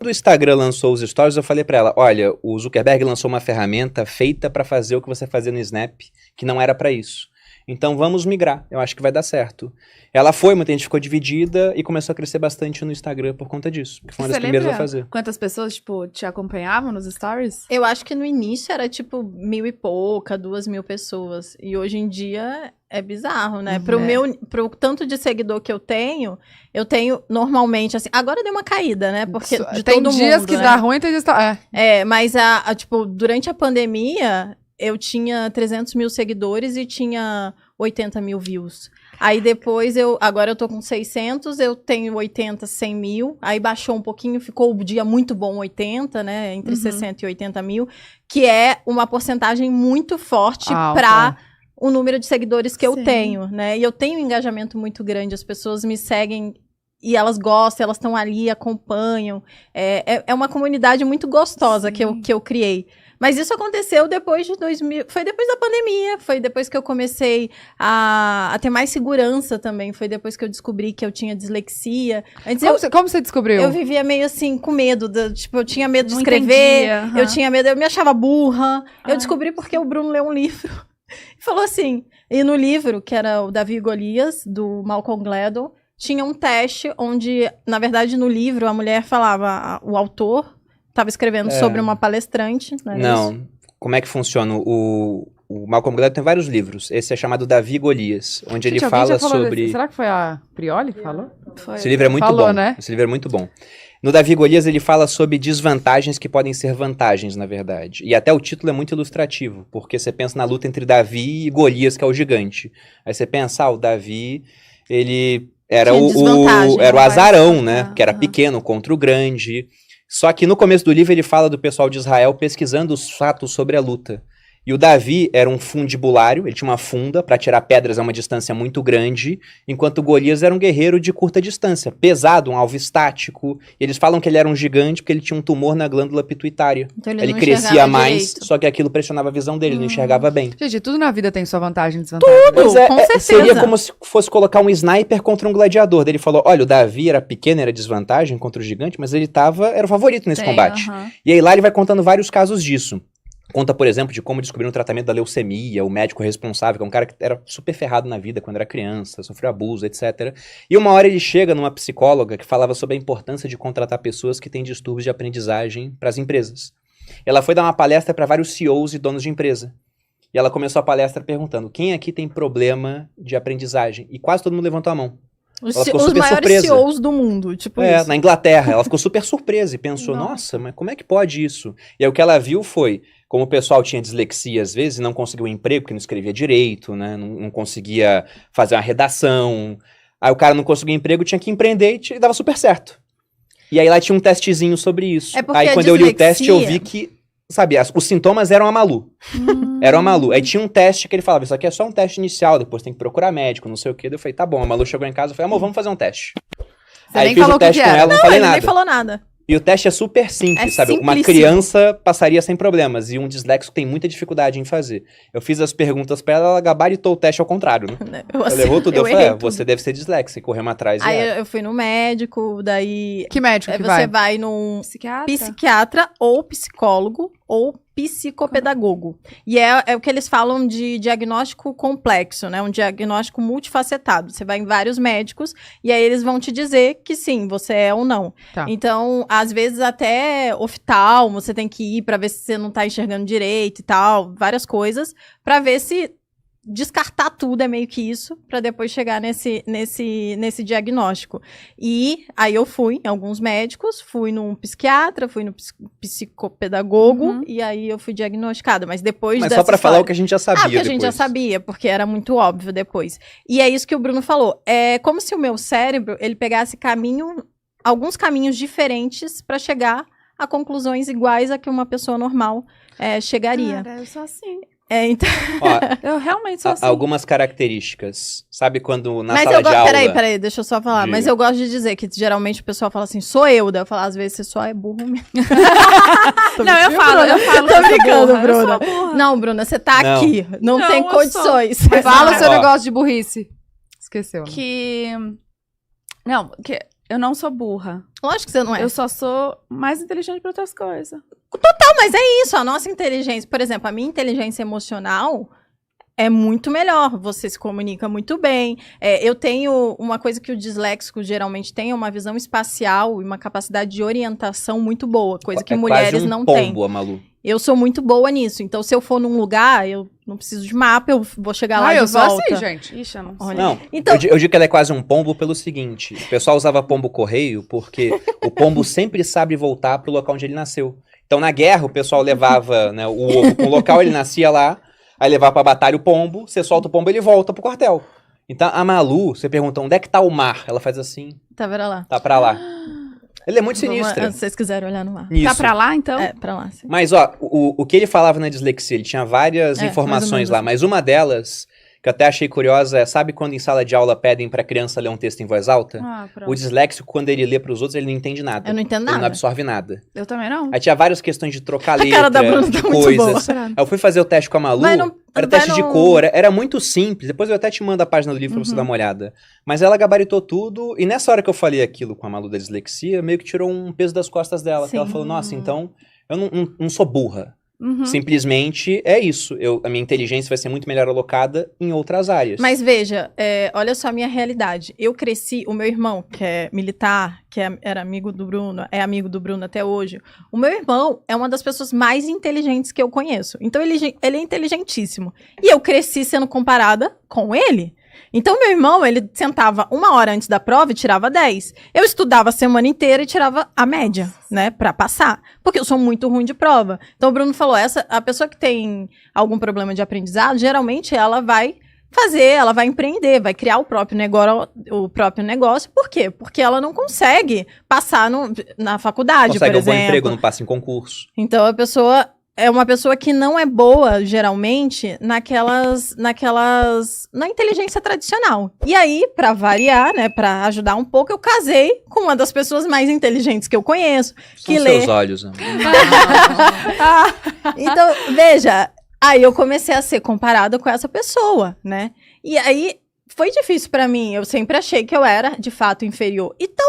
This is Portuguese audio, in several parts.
Quando o Instagram lançou os stories, eu falei pra ela, olha, o Zuckerberg lançou uma ferramenta feita pra fazer o que você fazia no Snap, que não era pra isso. Então vamos migrar, eu acho que vai dar certo. Ela foi, muita gente ficou dividida e começou a crescer bastante no Instagram por conta disso, que foi uma das primeiras a fazer. Quantas pessoas, tipo, te acompanhavam nos stories? Eu acho que no início era, tipo, 1.000 e pouca, 2.000 pessoas. E hoje em dia é bizarro, né? Pro tanto de seguidor que eu tenho normalmente, assim... Agora deu uma caída, né? Porque de tem todo dias mundo, que né? dá ruim, tem dias que tá... Mas, tipo, durante a pandemia, eu tinha 300 mil seguidores e tinha 80 mil views. Aí depois, agora eu tô com 600, eu tenho 80, 100 mil. Aí baixou um pouquinho, ficou o dia muito bom, 80, né? Entre 60 e 80 mil. Que é uma porcentagem muito forte para o número de seguidores que eu tenho, né? E eu tenho um engajamento muito grande, as pessoas me seguem e elas gostam, elas estão ali, acompanham. É uma comunidade muito gostosa que eu criei. Mas isso aconteceu depois de 2000... Foi depois da pandemia, foi depois que eu comecei a ter mais segurança também. Foi depois que eu descobri que eu tinha dislexia. Antes Como você descobriu? Eu vivia meio assim, com medo. Tipo, eu tinha medo de escrever, eu tinha medo, eu me achava burra. Eu descobri porque o Bruno leu um livro e falou assim... E no livro, que era o Davi e Golias, do Malcolm Gladwell, tinha um teste onde, na verdade, no livro, a mulher falava... O autor... Estava escrevendo sobre uma palestrante. Não, isso? Como é que funciona? O Malcolm Gladwell tem vários livros. Esse é chamado Davi e Golias, onde ele fala sobre... Será que foi a Prioli que falou? Foi. Esse livro é muito bom, né? Esse livro é muito bom. No Davi e Golias ele fala sobre desvantagens que podem ser vantagens, na verdade. E até o título é muito ilustrativo, porque você pensa na luta entre Davi e Golias, que é o gigante. Aí você pensa, o Davi, ele era o azarão, né? Que era pequeno contra o grande... Só que no começo do livro ele fala do pessoal de Israel pesquisando os fatos sobre a luta. E o Davi era um fundibulário, ele tinha uma funda para tirar pedras a uma distância muito grande, enquanto o Golias era um guerreiro de curta distância, pesado, um alvo estático. Eles falam que ele era um gigante porque ele tinha um tumor na glândula pituitária. Então ele crescia mais, direito. Só que aquilo pressionava a visão dele, ele não enxergava bem. Gente, tudo na vida tem sua vantagem e desvantagem. Tudo! Com certeza. Seria como se fosse colocar um sniper contra um gladiador. Ele falou, olha, o Davi era pequeno, era desvantagem contra o gigante, mas ele era o favorito nesse combate. E aí lá ele vai contando vários casos disso. Conta, por exemplo, de como descobriram o tratamento da leucemia, o médico responsável, que é um cara que era super ferrado na vida quando era criança, sofreu abuso, etc. E uma hora ele chega numa psicóloga que falava sobre a importância de contratar pessoas que têm distúrbios de aprendizagem para as empresas. Ela foi dar uma palestra para vários CEOs e donos de empresa. E ela começou a palestra perguntando, quem aqui tem problema de aprendizagem? E quase todo mundo levantou a mão. Os maiores CEOs do mundo, tipo isso. Na Inglaterra. Ela ficou super surpresa e pensou, nossa, mas como é que pode isso? E aí o que ela viu foi, como o pessoal tinha dislexia às vezes, não conseguiu um emprego, porque não escrevia direito, né? Não conseguia fazer uma redação. Aí o cara não conseguiu emprego, tinha que empreender e dava super certo. E aí lá tinha um testezinho sobre isso. Aí quando eu li o teste, eu vi que, sabe, os sintomas eram a Malu. Era a Malu. Aí tinha um teste que ele falava, isso aqui é só um teste inicial, depois tem que procurar médico, não sei o quê. Daí eu falei, tá bom. A Malu chegou em casa, eu falei, amor, vamos fazer um teste. Você aí nem fiz falou o teste que com ela, não falei nada. Nem falou nada. E o teste é super simples, sabe? Simplíssimo. Uma criança passaria sem problemas, e um disléxico tem muita dificuldade em fazer. Eu fiz as perguntas pra ela, ela gabaritou o teste ao contrário, né? Ela errou tudo, eu falei, você deve ser disléxico, corremos atrás. Aí eu fui no médico, daí... Que médico que você vai num psiquiatra ou psicólogo ou psicopedagogo. E é o que eles falam de diagnóstico complexo, né? Um diagnóstico multifacetado. Você vai em vários médicos e aí eles vão te dizer que sim, você é ou não. Tá. Então, às vezes até oftalmo, você tem que ir pra ver se você não tá enxergando direito e tal, várias coisas, pra ver se descartar tudo é meio que isso, pra depois chegar nesse diagnóstico. E aí eu fui em alguns médicos, fui num psiquiatra, fui no psicopedagogo, e aí eu fui diagnosticada. Mas depois Mas só pra falar o que a gente já sabia porque a gente já sabia, porque era muito óbvio depois. E é isso que o Bruno falou. É como se o meu cérebro, ele pegasse alguns caminhos diferentes pra chegar a conclusões iguais a que uma pessoa normal chegaria. Cara, eu sou assim. Então... Ó, eu realmente sou assim. Algumas características. Sabe quando na sala de aula... Peraí, deixa eu só falar. Mas eu gosto de dizer que geralmente o pessoal fala assim, sou eu. Daí eu falo, às vezes você só é burro mesmo. Não, eu falo. Tô brincando, Bruna. Não, Bruna, você tá aqui. Não tem condições. Fala o seu negócio de burrice. Esqueceu. Não, Eu não sou burra. Lógico que você não é. Eu só sou mais inteligente pra outras coisas. Não, mas é isso, a nossa inteligência, por exemplo, a minha inteligência emocional é muito melhor, você se comunica muito bem. Eu tenho uma coisa que o disléxico geralmente tem, é uma visão espacial e uma capacidade de orientação muito boa, coisa que mulheres quase um não pombo, têm. a Malu. Eu sou muito boa nisso, então se eu for num lugar, eu não preciso de mapa, eu vou chegar lá eu de sou volta. assim, gente. Ixi, eu não sei. Olha, Não, então, eu digo que ela é quase um pombo pelo seguinte, o pessoal usava pombo correio porque o pombo sempre sabe voltar pro local onde ele nasceu. Então na guerra o pessoal levava, né, o ovo pro local, ele nascia lá, aí levava pra batalha o pombo, você solta o pombo, ele volta pro quartel. Então a Malu, você pergunta onde é que tá o mar? Ela faz assim, tá vendo lá? tá pra lá. Ele é muito sinistra. Se vocês quiserem olhar no mar. Isso. Tá pra lá, então? É, pra lá, sim. Mas, ó, o que ele falava na dislexia, ele tinha várias mais ou informações menos lá, assim. mas uma delas, que eu até achei curiosa, é, sabe quando em sala de aula pedem pra criança ler um texto em voz alta? Ah, pronto. O disléxico, quando ele lê pros outros, ele não entende nada. Eu não entendo Ele não nada. absorve nada. Eu também não. Aí tinha várias questões de trocar letra, cara da Bruna de tá muito boa. coisas. Aí eu fui fazer o teste com a Malu, Vai no- era vai teste de no- cor, era muito simples. Depois eu até te mando a página do livro pra você dar uma olhada. Mas ela gabaritou tudo, e nessa hora que eu falei aquilo com a Malu da dislexia, meio que tirou um peso das costas dela. Que ela Sim. falou, nossa, então, eu não sou burra. Uhum. Simplesmente é isso. A minha inteligência vai ser muito melhor alocada em outras áreas. Mas veja, olha só a minha realidade. Eu cresci, o meu irmão, que é militar, era amigo do Bruno, é amigo do Bruno até hoje. O meu irmão é uma das pessoas mais inteligentes que eu conheço. Então ele é inteligentíssimo. E eu cresci sendo comparada com ele. Então meu irmão, ele sentava 1 hora antes da prova e tirava 10. Eu estudava a semana inteira e tirava a média, né, pra passar. Porque eu sou muito ruim de prova. Então o Bruno falou, a pessoa que tem algum problema de aprendizado, geralmente ela vai ela vai empreender, vai criar o próprio negócio. Por quê? Porque ela não consegue passar na faculdade, Consegue por um bom exemplo. emprego, não passa em concurso. Então a pessoa é uma pessoa que não é boa, geralmente, na inteligência tradicional. E aí, pra variar, né, pra ajudar um pouco, eu casei com uma das pessoas mais inteligentes que eu conheço, São que seus lê. olhos, amor. Então, veja, aí eu comecei a ser comparada com essa pessoa, né? E aí foi difícil pra mim. Eu sempre achei que eu era, de fato, inferior. Então,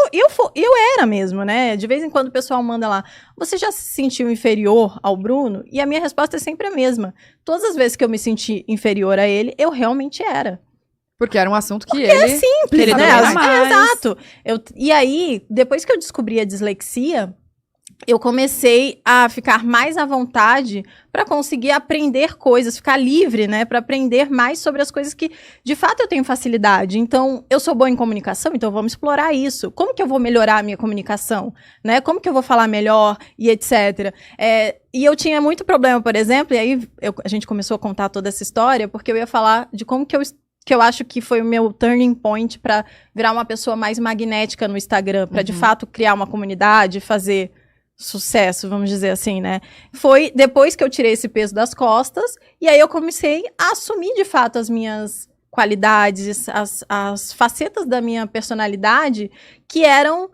eu era mesmo, né? De vez em quando o pessoal manda lá, você já se sentiu inferior ao Bruno? E a minha resposta é sempre a mesma. Todas as vezes que eu me senti inferior a ele, eu realmente era. Porque era um assunto que É ele... simples, Ele né? domina mais. Exato. E aí, depois que eu descobri a dislexia, eu comecei a ficar mais à vontade para conseguir aprender coisas, ficar livre, né, para aprender mais sobre as coisas que, de fato, eu tenho facilidade. Então, eu sou boa em comunicação, então vamos explorar isso. Como que eu vou melhorar a minha comunicação, né? Como que eu vou falar melhor e etc. E eu tinha muito problema, por exemplo, e aí a gente começou a contar toda essa história, porque eu ia falar de como que eu acho que foi o meu turning point para virar uma pessoa mais magnética no Instagram, para de fato criar uma comunidade, fazer sucesso, vamos dizer assim, né? Foi depois que eu tirei esse peso das costas, e aí eu comecei a assumir de fato as minhas qualidades, as facetas da minha personalidade que eram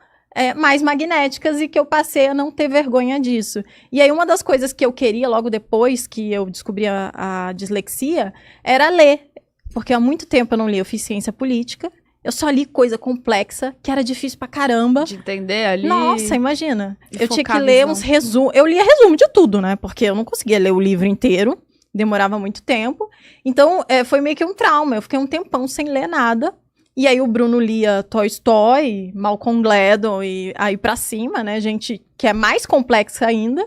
mais magnéticas e que eu passei a não ter vergonha disso. E aí uma das coisas que eu queria logo depois que eu descobri a dislexia era ler, porque há muito tempo eu não li, eu fiz ciência política, eu só li coisa complexa, que era difícil pra caramba. De entender ali. Nossa, imagina. E Eu tinha que focar a ler visão. uns resumos. Eu lia resumo de tudo, né? Porque eu não conseguia ler o livro inteiro. Demorava muito tempo. Então, foi meio que um trauma. Eu fiquei um tempão sem ler nada. E aí o Bruno lia Toy Story, Malcolm Gladwell e aí pra cima, né? Gente que é mais complexa ainda.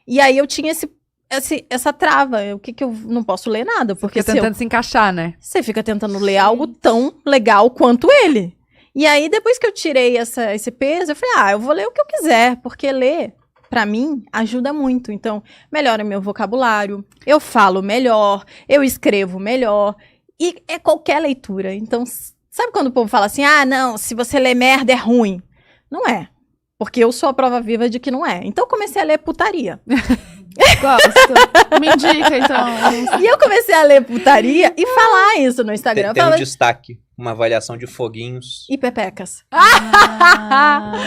E aí eu tinha essa trava. O que eu não posso ler nada? Porque Fica tentando se encaixar, né? você fica tentando ler algo tão legal quanto ele. E aí, depois que eu tirei esse peso, eu falei, eu vou ler o que eu quiser, porque ler, pra mim, ajuda muito. Então, melhora meu vocabulário, eu falo melhor, eu escrevo melhor, e é qualquer leitura. Então, sabe quando o povo fala assim, não, se você ler merda é ruim? Não é, porque eu sou a prova viva de que não é. Então, eu comecei a ler putaria. Gosto. Me indica, então. E eu comecei a ler putaria e falar isso no Instagram. Tem Eu um falava, destaque, uma avaliação de foguinhos. e pepecas. No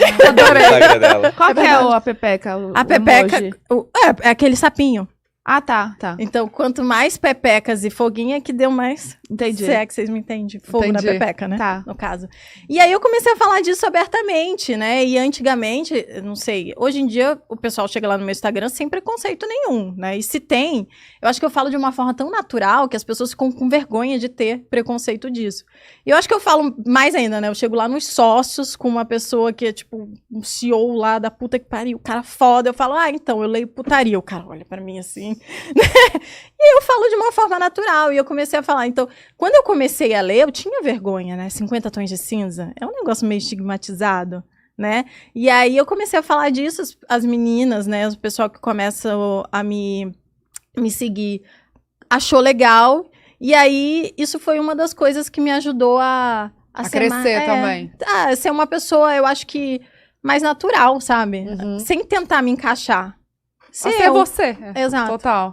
Instagram dela. Qual que é a pepeca? A pepeca é aquele sapinho. Ah, tá. Então, quanto mais pepecas e foguinha, que deu mais. Entendi. Se é que vocês me entendem. Fogo na Entendi. pepeca, né? Tá. No caso. E aí eu comecei a falar disso abertamente, né? E antigamente, eu não sei, hoje em dia o pessoal chega lá no meu Instagram sem preconceito nenhum, né? E se tem, eu acho que eu falo de uma forma tão natural que as pessoas ficam com vergonha de ter preconceito disso. E eu acho que eu falo mais ainda, né? Eu chego lá nos sócios com uma pessoa que é tipo um CEO lá da puta que pariu, o cara foda. Eu falo, então, eu leio putaria. O cara olha pra mim assim. E eu falo de uma forma natural. E eu comecei a falar. Então, quando eu comecei a ler, eu tinha vergonha, né? 50 tons de cinza. É um negócio meio estigmatizado, né? E aí eu comecei a falar disso, as meninas, né? O pessoal que começa a me seguir achou legal. E aí, isso foi uma das coisas que me ajudou a ser crescer também. Ser uma pessoa, eu acho que mais natural, sabe? Uhum. Sem tentar me encaixar. Ser você. Exato. Total.